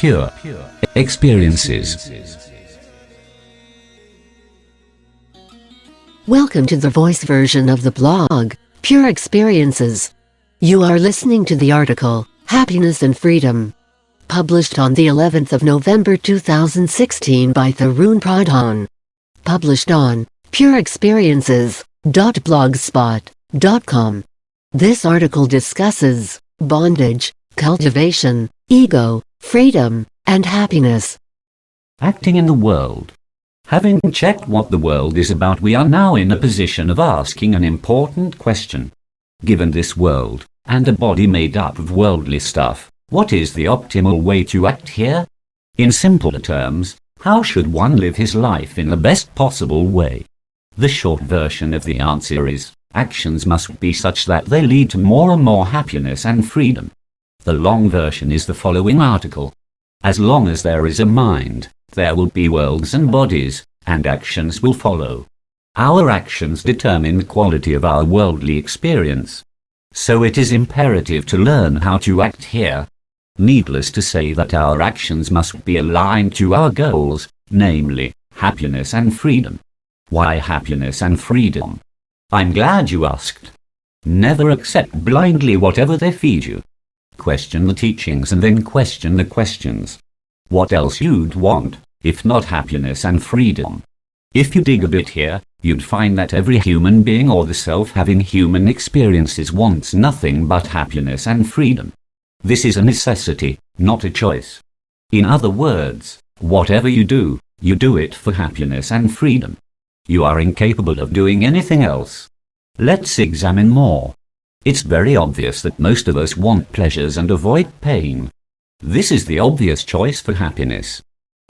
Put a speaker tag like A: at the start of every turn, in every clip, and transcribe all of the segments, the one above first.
A: pure experiences.
B: Welcome to the voice version of the blog, Pure Experiences. You are listening to the article, Happiness and Freedom, published on the 11th of November 2016 by Tarun Pradhaan. Published on pureexperiences.blogspot.com. This article discusses bondage, cultivation, ego, freedom, and happiness.
A: Acting in the world. Having checked what the world is about, we are now in a position of asking an important question. Given this world, and a body made up of worldly stuff, what is the optimal way to act here? In simpler terms, how should one live his life in the best possible way? The short version of the answer is, actions must be such that they lead to more and more happiness and freedom. The long version is the following article. As long as there is a mind, there will be worlds and bodies, and actions will follow. Our actions determine the quality of our worldly experience. So it is imperative to learn how to act here. Needless to say that our actions must be aligned to our goals, namely, happiness and freedom. Why happiness and freedom? I'm glad you asked. Never accept blindly whatever they feed you. Question the teachings and then question the questions. What else you'd want, if not happiness and freedom? If you dig a bit here, you'd find that every human being or the self-having human experiences wants nothing but happiness and freedom. This is a necessity, not a choice. In other words, whatever you do it for happiness and freedom. You are incapable of doing anything else. Let's examine more. It's very obvious that most of us want pleasures and avoid pain. This is the obvious choice for happiness.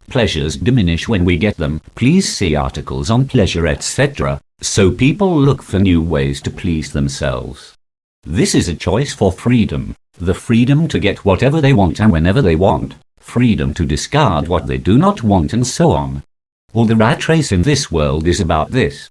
A: Pleasures diminish when we get them. Please see articles on pleasure, etc. So people look for new ways to please themselves. This is a choice for freedom. The freedom to get whatever they want and whenever they want. Freedom to discard what they do not want, and so on. All the rat race in this world is about this.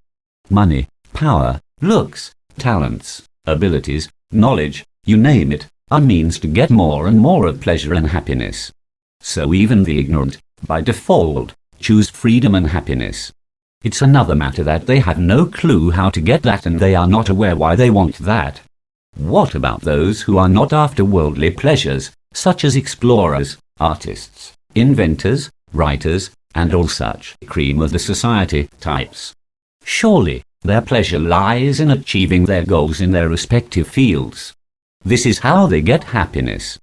A: Money, power, looks, talents, abilities, knowledge, you name it, are means to get more and more of pleasure and happiness. So even the ignorant, by default, choose freedom and happiness. It's another matter that they have no clue how to get that, and they are not aware why they want that. What about those who are not after worldly pleasures, such as explorers, artists, inventors, writers, and all such cream of the society types? Surely, their pleasure lies in achieving their goals in their respective fields. This is how they get happiness.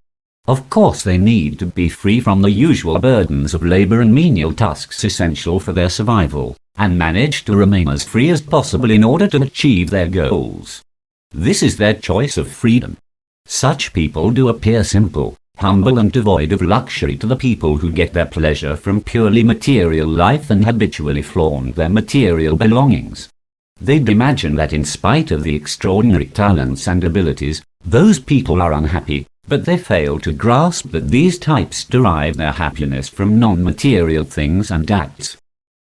A: Of course, they need to be free from the usual burdens of labor and menial tasks essential for their survival, and manage to remain as free as possible in order to achieve their goals. This is their choice of freedom. Such people do appear simple, humble, and devoid of luxury to the people who get their pleasure from purely material life and habitually flaunt their material belongings. They'd imagine that in spite of the extraordinary talents and abilities, those people are unhappy, but they fail to grasp that these types derive their happiness from non-material things and acts.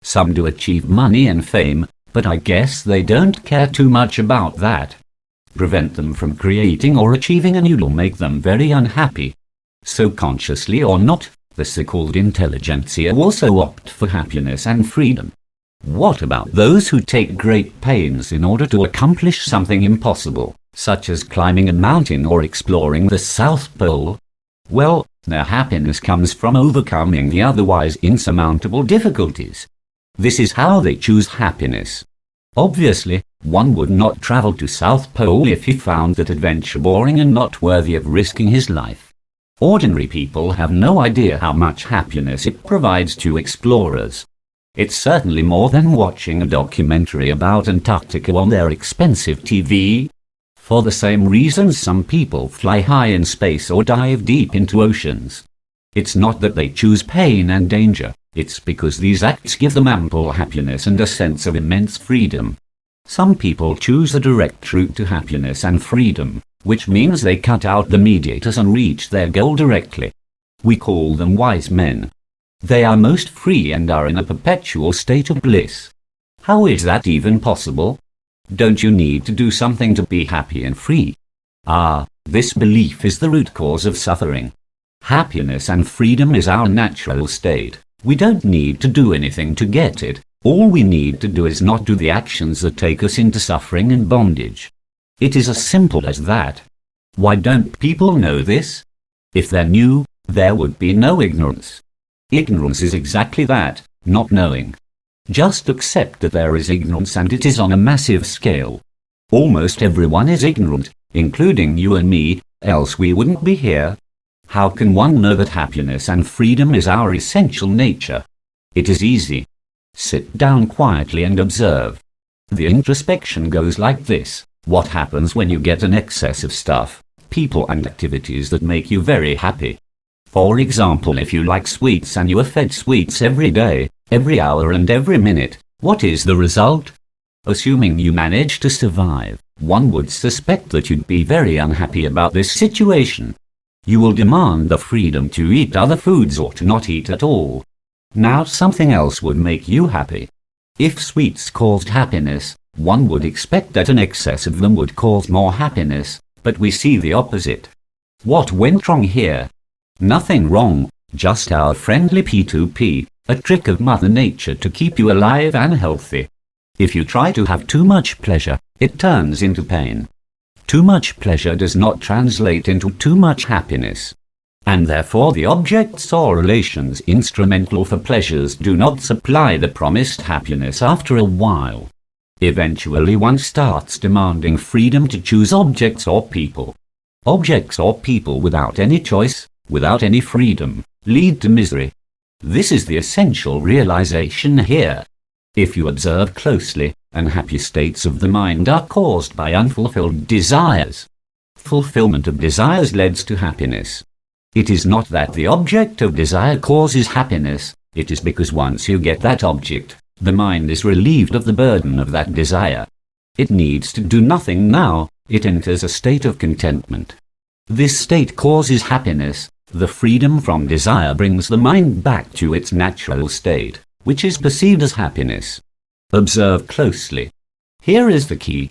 A: Some do achieve money and fame, but I guess they don't care too much about that. Prevent them from creating or achieving, and you'll make them very unhappy. So consciously or not, the so-called intelligentsia also opt for happiness and freedom. What about those who take great pains in order to accomplish something impossible, such as climbing a mountain or exploring the South Pole? Well, their happiness comes from overcoming the otherwise insurmountable difficulties. This is how they choose happiness. Obviously, one would not travel to South Pole if he found that adventure boring and not worthy of risking his life. Ordinary people have no idea how much happiness it provides to explorers. It's certainly more than watching a documentary about Antarctica on their expensive TV. For the same reasons some people fly high in space or dive deep into oceans. It's not that they choose pain and danger, it's because these acts give them ample happiness and a sense of immense freedom. Some people choose a direct route to happiness and freedom, which means they cut out the mediators and reach their goal directly. We call them wise men. They are most free and are in a perpetual state of bliss. How is that even possible? Don't you need to do something to be happy and free? This belief is the root cause of suffering. Happiness and freedom is our natural state. We don't need to do anything to get it. All we need to do is not do the actions that take us into suffering and bondage. It is as simple as that. Why don't people know this? If they knew, there would be no ignorance. Ignorance is exactly that, not knowing. Just accept that there is ignorance, and it is on a massive scale. Almost everyone is ignorant, including you and me, else we wouldn't be here. How can one know that happiness and freedom is our essential nature? It is easy. Sit down quietly and observe. The introspection goes like this. What happens when you get an excess of stuff, people and activities that make you very happy? For example, if you like sweets and you are fed sweets every day, every hour and every minute, what is the result? Assuming you manage to survive, one would suspect that you'd be very unhappy about this situation. You will demand the freedom to eat other foods or to not eat at all. Now something else would make you happy. If sweets caused happiness, one would expect that an excess of them would cause more happiness, but we see the opposite. What went wrong here? Nothing wrong, just our friendly P2P, a trick of Mother Nature to keep you alive and healthy. If you try to have too much pleasure, it turns into pain. Too much pleasure does not translate into too much happiness. And therefore the objects or relations instrumental for pleasures do not supply the promised happiness after a while. Eventually one starts demanding freedom to choose objects or people. Objects or people without any choice, without any freedom, lead to misery. This is the essential realization here. If you observe closely, unhappy states of the mind are caused by unfulfilled desires. Fulfillment of desires leads to happiness. It is not that the object of desire causes happiness, it is because once you get that object, the mind is relieved of the burden of that desire. It needs to do nothing now, it enters a state of contentment. This state causes happiness. The freedom from desire brings the mind back to its natural state, which is perceived as happiness. Observe closely. Here is the key.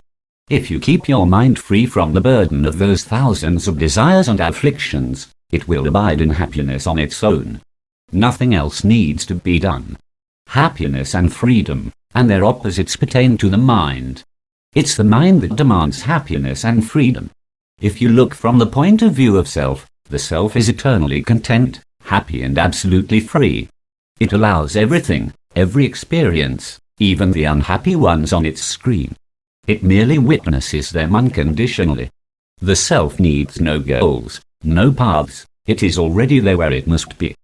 A: If you keep your mind free from the burden of those thousands of desires and afflictions, it will abide in happiness on its own. Nothing else needs to be done. Happiness and freedom, and their opposites pertain to the mind. It's the mind that demands happiness and freedom. If you look from the point of view of self, the self is eternally content, happy and absolutely free. It allows everything, every experience, even the unhappy ones on its screen. It merely witnesses them unconditionally. The self needs no goals, no paths, it is already there where it must be.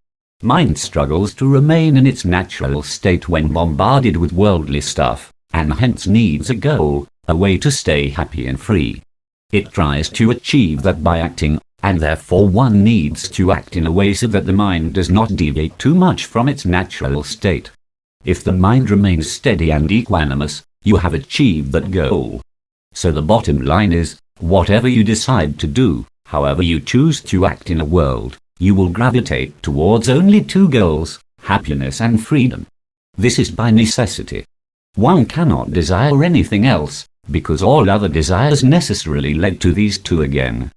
A: Mind struggles to remain in its natural state when bombarded with worldly stuff, and hence needs a goal, a way to stay happy and free. It tries to achieve that by acting, and therefore one needs to act in a way so that the mind does not deviate too much from its natural state. If the mind remains steady and equanimous, you have achieved that goal. So the bottom line is, whatever you decide to do, however you choose to act in a world, you will gravitate towards only two goals, happiness and freedom. This is by necessity. One cannot desire anything else, because all other desires necessarily lead to these two again.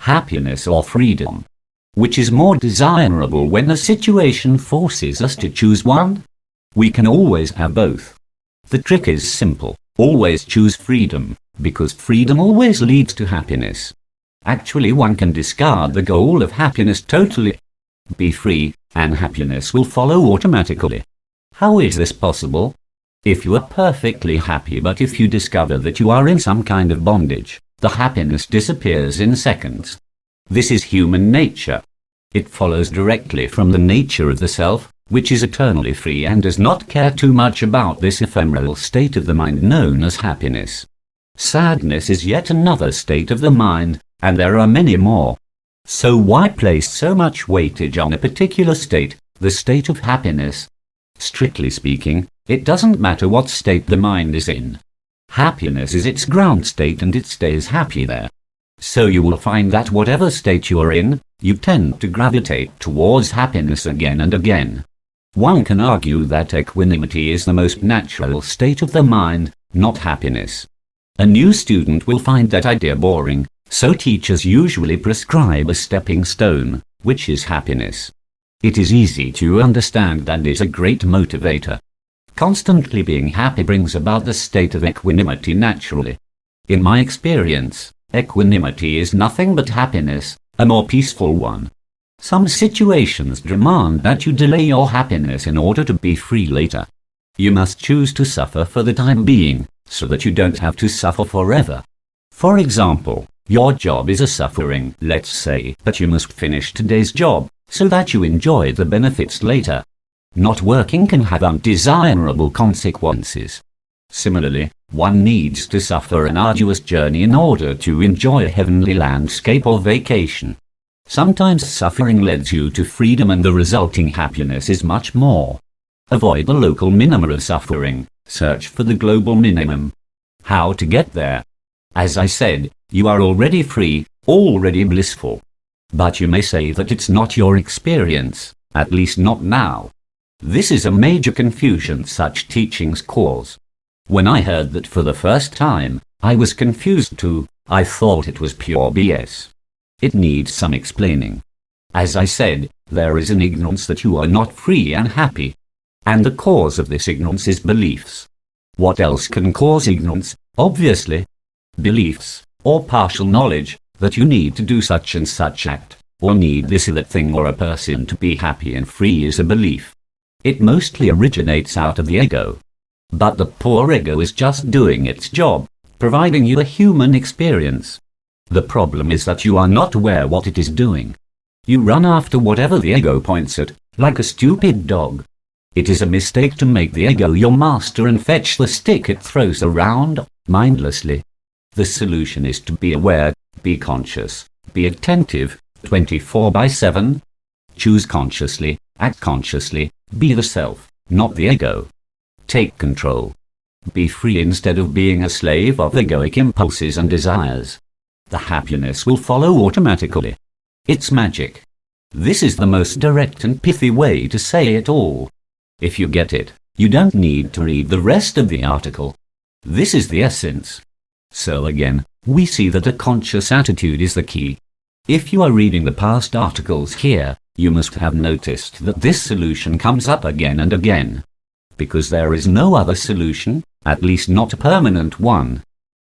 A: Happiness or freedom. Which is more desirable when a situation forces us to choose one? We can always have both. The trick is simple. Always choose freedom, because freedom always leads to happiness. Actually, one can discard the goal of happiness totally. Be free, and happiness will follow automatically. How is this possible? If you are perfectly happy, but if you discover that you are in some kind of bondage, the happiness disappears in seconds. This is human nature. It follows directly from the nature of the self, which is eternally free and does not care too much about this ephemeral state of the mind known as happiness. Sadness is yet another state of the mind, and there are many more. So why place so much weightage on a particular state, the state of happiness? Strictly speaking, it doesn't matter what state the mind is in. Happiness is its ground state and it stays happy there. So you will find that whatever state you are in, you tend to gravitate towards happiness again and again. One can argue that equanimity is the most natural state of the mind, not happiness. A new student will find that idea boring, so teachers usually prescribe a stepping stone, Which is happiness? It is easy to understand and is a great motivator. Constantly being happy brings about the state of equanimity naturally. In my experience, equanimity is nothing but happiness, a more peaceful one. Some situations demand that you delay your happiness in order to be free later. You must choose to suffer for the time being, so that you don't have to suffer forever. For example, your job is a suffering, let's say, but you must finish today's job, so that you enjoy the benefits later. Not working can have undesirable consequences. Similarly, one needs to suffer an arduous journey in order to enjoy a heavenly landscape or vacation. Sometimes suffering leads you to freedom and the resulting happiness is much more. Avoid the local minimum of suffering, search for the global minimum. How to get there? As I said, you are already free, already blissful. But you may say that it's not your experience, at least not now. This is a major confusion such teachings cause. When I heard that for the first time, I was confused too. I thought it was pure BS. It needs some explaining. As I said, there is an ignorance that you are not free and happy. And the cause of this ignorance is beliefs. What else can cause ignorance? Obviously, beliefs, or partial knowledge, that you need to do such and such act, or need this or that thing or a person to be happy and free is a belief. It mostly originates out of the ego. But the poor ego is just doing its job, providing you a human experience. The problem is that you are not aware what it is doing. You run after whatever the ego points at, like a stupid dog. It is a mistake to make the ego your master and fetch the stick it throws around, mindlessly. The solution is to be aware, be conscious, be attentive, 24/7. Choose consciously, act consciously, be the self, not the ego. Take control. Be free instead of being a slave of egoic impulses and desires. The happiness will follow automatically. It's magic. This is the most direct and pithy way to say it all. If you get it, you don't need to read the rest of the article. This is the essence. So again, we see that a conscious attitude is the key. If you are reading the past articles here, you must have noticed that this solution comes up again and again. Because there is no other solution, at least not a permanent one.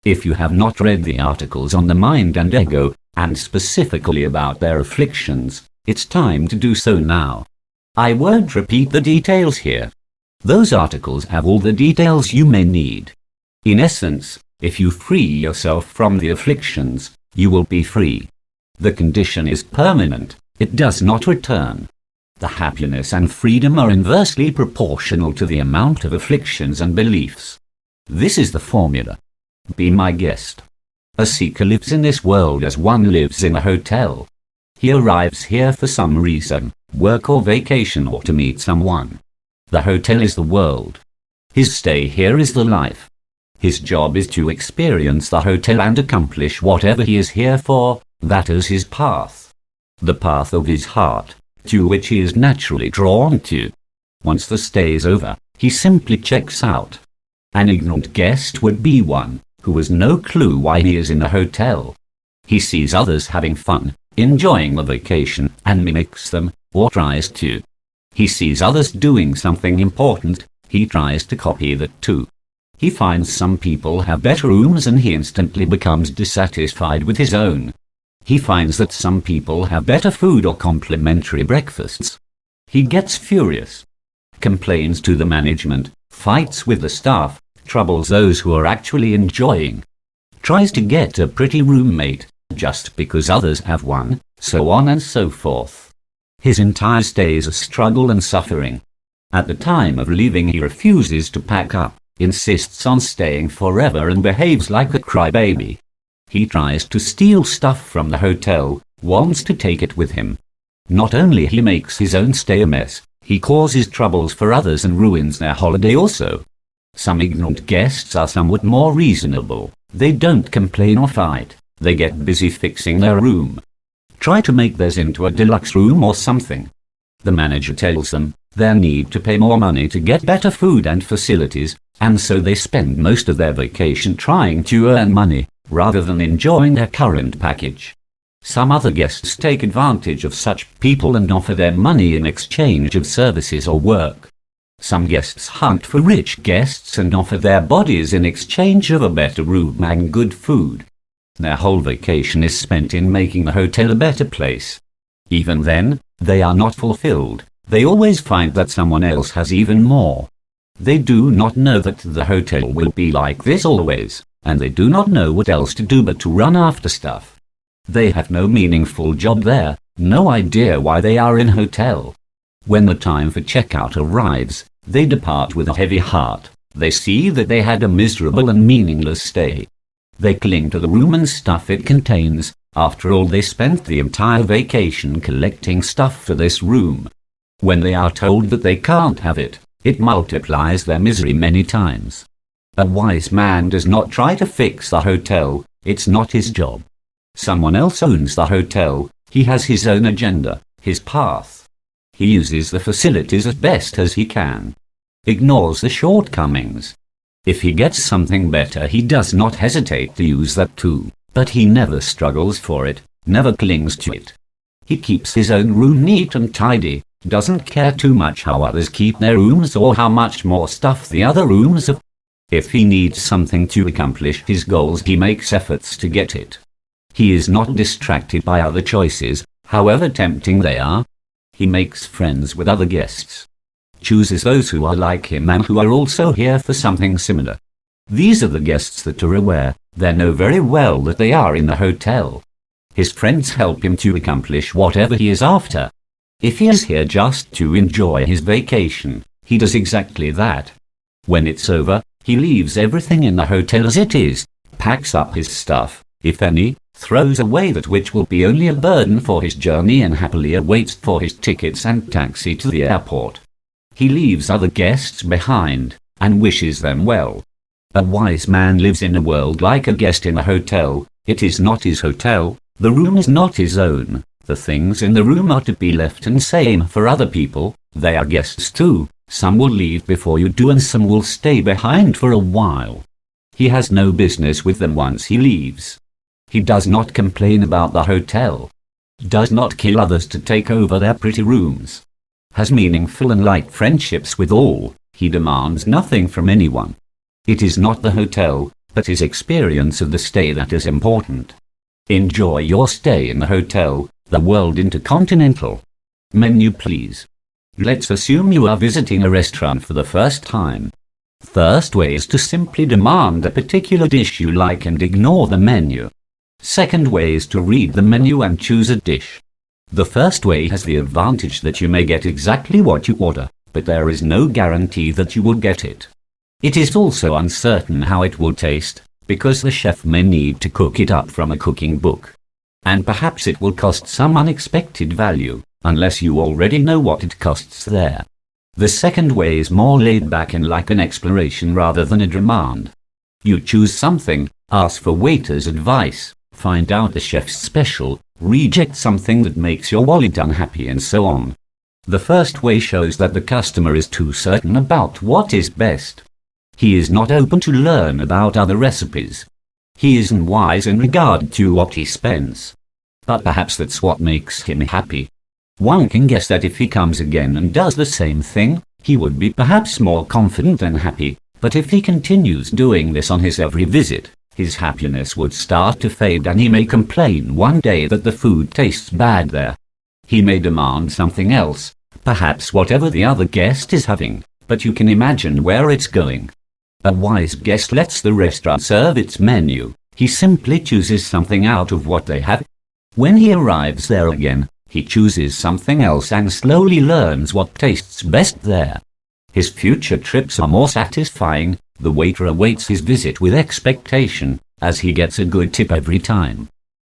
A: If you have not read the articles on the mind and ego, and specifically about their afflictions, it's time to do so now. I won't repeat the details here. Those articles have all the details you may need. In essence, if you free yourself from the afflictions, you will be free. The condition is permanent, it does not return. The happiness and freedom are inversely proportional to the amount of afflictions and beliefs. This is the formula. Be my guest. A seeker lives in this world as one lives in a hotel. He arrives here for some reason, work or vacation or to meet someone. The hotel is the world. His stay here is the life. His job is to experience the hotel and accomplish whatever he is here for, that is his path. The path of his heart, to which he is naturally drawn to. Once the stay is over, he simply checks out. An ignorant guest would be one who has no clue why he is in a hotel. He sees others having fun, enjoying the vacation, and mimics them, or tries to. He sees others doing something important, he tries to copy that too. He finds some people have better rooms and he instantly becomes dissatisfied with his own. He finds that some people have better food or complimentary breakfasts. He gets furious, complains to the management, fights with the staff, troubles those who are actually enjoying, tries to get a pretty roommate just because others have one, so on and so forth. His entire stay is a struggle and suffering. At the time of leaving he refuses to pack up, insists on staying forever and behaves like a crybaby. He tries to steal stuff from the hotel, wants to take it with him. Not only he makes his own stay a mess, he causes troubles for others and ruins their holiday also. Some ignorant guests are somewhat more reasonable. They don't complain or fight. They get busy fixing their room. Try to make theirs into a deluxe room or something. The manager tells them they need to pay more money to get better food and facilities, and so they spend most of their vacation trying to earn money, rather than enjoying their current package. Some other guests take advantage of such people and offer their money in exchange of services or work. Some guests hunt for rich guests and offer their bodies in exchange of a better room and good food. Their whole vacation is spent in making the hotel a better place. Even then, they are not fulfilled. They always find that someone else has even more. They do not know that the hotel will be like this always, and they do not know what else to do but to run after stuff. They have no meaningful job there, no idea why they are in hotel. When the time for checkout arrives, they depart with a heavy heart. They see that they had a miserable and meaningless stay. They cling to the room and stuff it contains. After all, they spent the entire vacation collecting stuff for this room. When they are told that they can't have it, it multiplies their misery many times. A wise man does not try to fix the hotel. It's not his job. Someone else owns the hotel. He has his own agenda, his path. He uses the facilities as best as he can. Ignores the shortcomings. If he gets something better, he does not hesitate to use that too. But he never struggles for it, never clings to it. He keeps his own room neat and tidy, doesn't care too much how others keep their rooms or how much more stuff the other rooms have. If he needs something to accomplish his goals, he makes efforts to get it. He is not distracted by other choices, however tempting they are. He makes friends with other guests. Chooses those who are like him and who are also here for something similar. These are the guests that are aware. They know very well that they are in the hotel. His friends help him to accomplish whatever he is after. If he is here just to enjoy his vacation, he does exactly that. When it's over, he leaves everything in the hotel as it is, packs up his stuff, if any, throws away that which will be only a burden for his journey, and happily awaits for his tickets and taxi to the airport. He leaves other guests behind, and wishes them well. A wise man lives in a world like a guest in a hotel. It is not his hotel, the room is not his own. The things in the room are to be left, and same for other people. They are guests too. Some will leave before you do, and some will stay behind for a while. He has no business with them once he leaves. He does not complain about the hotel. Does not kill others to take over their pretty rooms. Has meaningful and light friendships with all. He demands nothing from anyone. It is not the hotel, but his experience of the stay that is important. Enjoy your stay in the hotel, the World Intercontinental. Menu, please. Let's assume you are visiting a restaurant for the first time. First way is to simply demand a particular dish you like and ignore the menu. Second way is to read the menu and choose a dish. The first way has the advantage that you may get exactly what you order, but there is no guarantee that you will get it. It is also uncertain how it will taste, because the chef may need to cook it up from a cooking book. And perhaps it will cost some unexpected value, unless you already know what it costs there. The second way is more laid back and like an exploration rather than a demand. You choose something, ask for waiter's advice, find out the chef's special, reject something that makes your wallet unhappy, and so on. The first way shows that the customer is too certain about what is best. He is not open to learn about other recipes. He isn't wise in regard to what he spends. But perhaps that's what makes him happy. One can guess that if he comes again and does the same thing, he would be perhaps more confident and happy. But if he continues doing this on his every visit, his happiness would start to fade, and he may complain one day that the food tastes bad there. He may demand something else, perhaps whatever the other guest is having, but you can imagine where it's going. A wise guest lets the restaurant serve its menu. He simply chooses something out of what they have. When he arrives there again, he chooses something else and slowly learns what tastes best there. His future trips are more satisfying. The waiter awaits his visit with expectation, as he gets a good tip every time.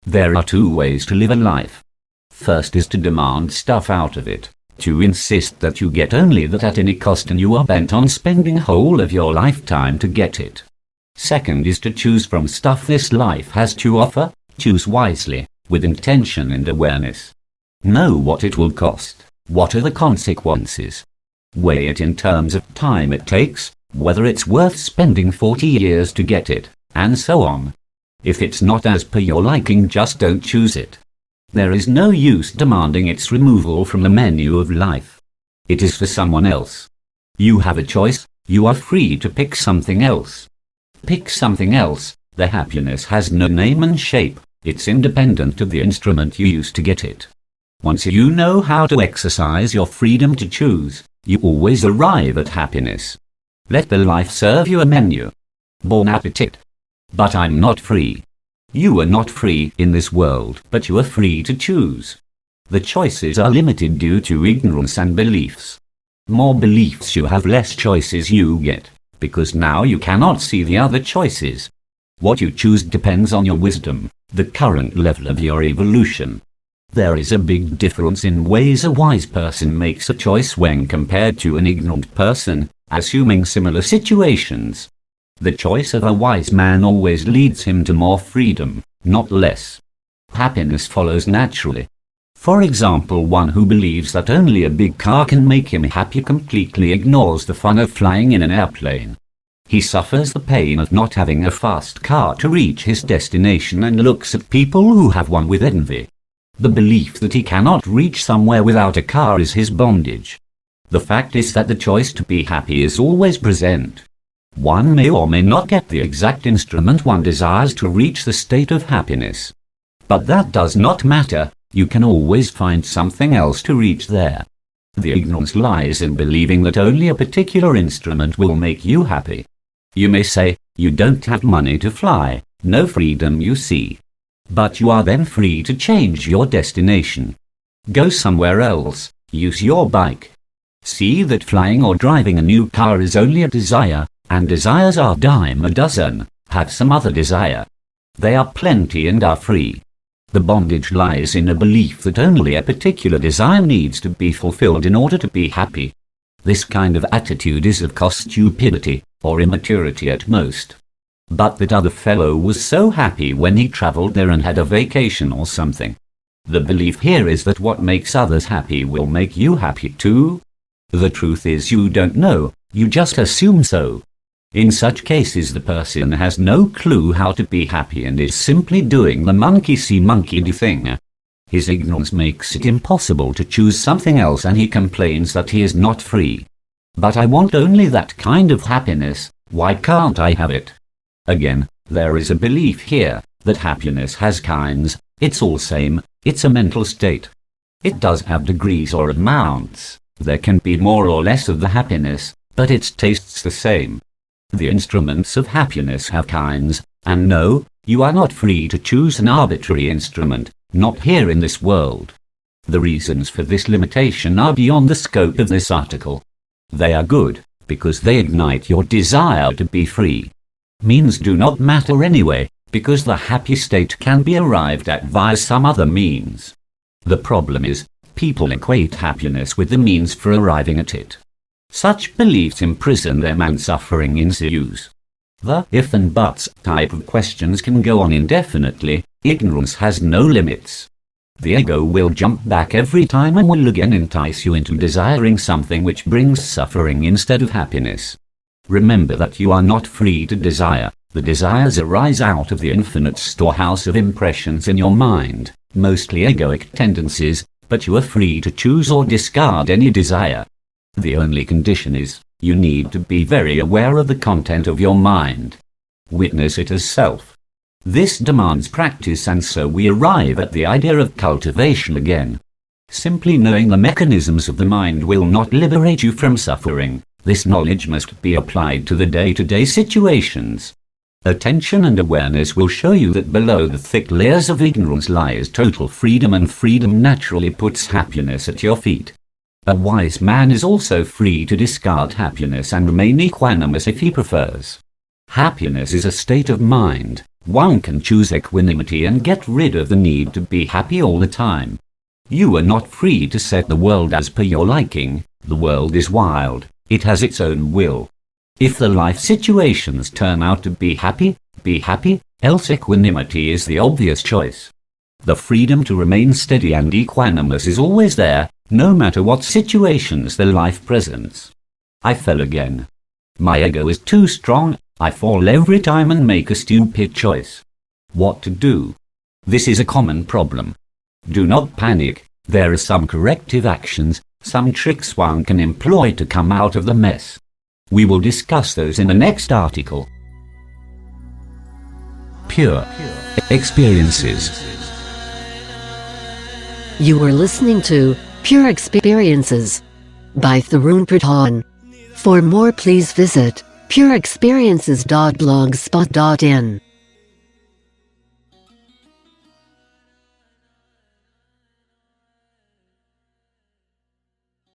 A: There are two ways to live a life. First is to demand stuff out of it, to insist that you get only that at any cost, and you are bent on spending whole of your lifetime to get it. Second is to choose from stuff this life has to offer. Choose wisely, with intention and awareness. Know what it will cost. What are the consequences? Weigh it in terms of time it takes, whether it's worth spending 40 years to get it, and so on. If it's not as per your liking, just don't choose it. There is no use demanding its removal from the menu of life. It is for someone else. You have a choice, you are free to pick something else. Pick something else. The happiness has no name and shape, it's independent of the instrument you use to get it. Once you know how to exercise your freedom to choose, you always arrive at happiness. Let the life serve you a menu. Bon appetit. But I'm not free. You are not free in this world, but you are free to choose. The choices are limited due to ignorance and beliefs. More beliefs you have, less choices you get, because now you cannot see the other choices. What you choose depends on your wisdom, the current level of your evolution. There is a big difference in ways a wise person makes a choice when compared to an ignorant person, assuming similar situations. The choice of a wise man always leads him to more freedom, not less. Happiness follows naturally. For example, one who believes that only a big car can make him happy completely ignores the fun of flying in an airplane. He suffers the pain of not having a fast car to reach his destination and looks at people who have one with envy. The belief that he cannot reach somewhere without a car is his bondage. The fact is that the choice to be happy is always present. One may or may not get the exact instrument one desires to reach the state of happiness. But that does not matter, you can always find something else to reach there. The ignorance lies in believing that only a particular instrument will make you happy. You may say, you don't have money to fly, no freedom you see. But you are then free to change your destination. Go somewhere else, use your bike. See that flying or driving a new car is only a desire, and desires are dime a dozen. Have some other desire. They are plenty and are free. The bondage lies in a belief that only a particular desire needs to be fulfilled in order to be happy. This kind of attitude is of course stupidity, or immaturity at most. But that other fellow was so happy when he travelled there and had a vacation or something. The belief here is that what makes others happy will make you happy too. The truth is you don't know, you just assume so. In such cases the person has no clue how to be happy and is simply doing the monkey see monkey do thing. His ignorance makes it impossible to choose something else and he complains that he is not free. But I want only that kind of happiness, why can't I have it? Again, there is a belief here that happiness has kinds, it's all same, it's a mental state. It does have degrees or amounts. There can be more or less of the happiness, but it tastes the same. The instruments of happiness have kinds, and no, you are not free to choose an arbitrary instrument, not here in this world. The reasons for this limitation are beyond the scope of this article. They are good, because they ignite your desire to be free. Means do not matter anyway, because the happy state can be arrived at via some other means. The problem is, people equate happiness with the means for arriving at it. Such beliefs imprison them and suffering ensues. The if and buts type of questions can go on indefinitely. Ignorance has no limits. The ego will jump back every time and will again entice you into desiring something which brings suffering instead of happiness. Remember that you are not free to desire. The desires arise out of the infinite storehouse of impressions in your mind, mostly egoic tendencies, but you are free to choose or discard any desire. The only condition is, you need to be very aware of the content of your mind. Witness it as self. This demands practice, and so we arrive at the idea of cultivation again. Simply knowing the mechanisms of the mind will not liberate you from suffering. This knowledge must be applied to the day-to-day situations. Attention and awareness will show you that below the thick layers of ignorance lies total freedom, and freedom naturally puts happiness at your feet. A wise man is also free to discard happiness and remain equanimous if he prefers. Happiness is a state of mind. One can choose equanimity and get rid of the need to be happy all the time. You are not free to set the world as per your liking. The world is wild. It has its own will. If the life situations turn out to be happy, else equanimity is the obvious choice. The freedom to remain steady and equanimous is always there, no matter what situations the life presents. I fell again. My ego is too strong, I fall every time and make a stupid choice. What to do? This is a common problem. Do not panic. There are some corrective actions, some tricks one can employ to come out of the mess. We will discuss those in the next article. Pure experiences.
B: You were listening to Pure Experiences by Tarun Pradhaan. For more, please visit pureexperiences.blogspot.in.